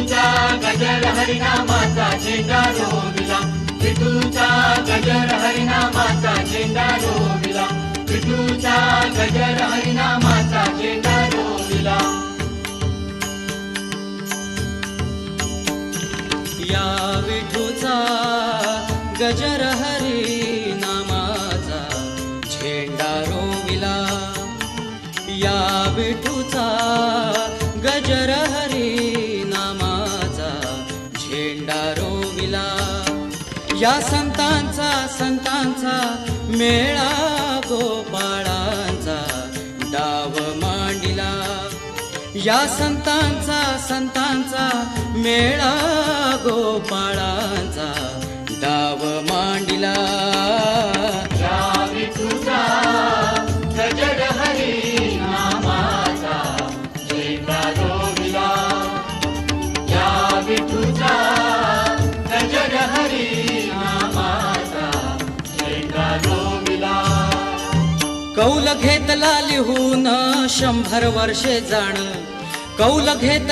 विठूचा गजर हरिनामाचा झेंडा रोविला, विठूचा गजर हरिनामाचा झेंडा रोविला, विठूचा गजर हरिनामाचा झेंडा रोविला. या विठूचा गजर हरी नामाचा झेंडा रोविला, या विठूचा गजर हरी नामाचा झेंडा रोविला. या संतांचा मेळा गोपाळांचा डाव मांडिला, या संतांचा मेळा गोपाळांचा डाव मांडिला. या विठूचा गजर हरी नामाचा झेंडा रोविला, या विठूचा गजर हरी नामाचा झेंडा रोविला. कौल घेतला लिहून 100 वर्षे जाण, कौल घेत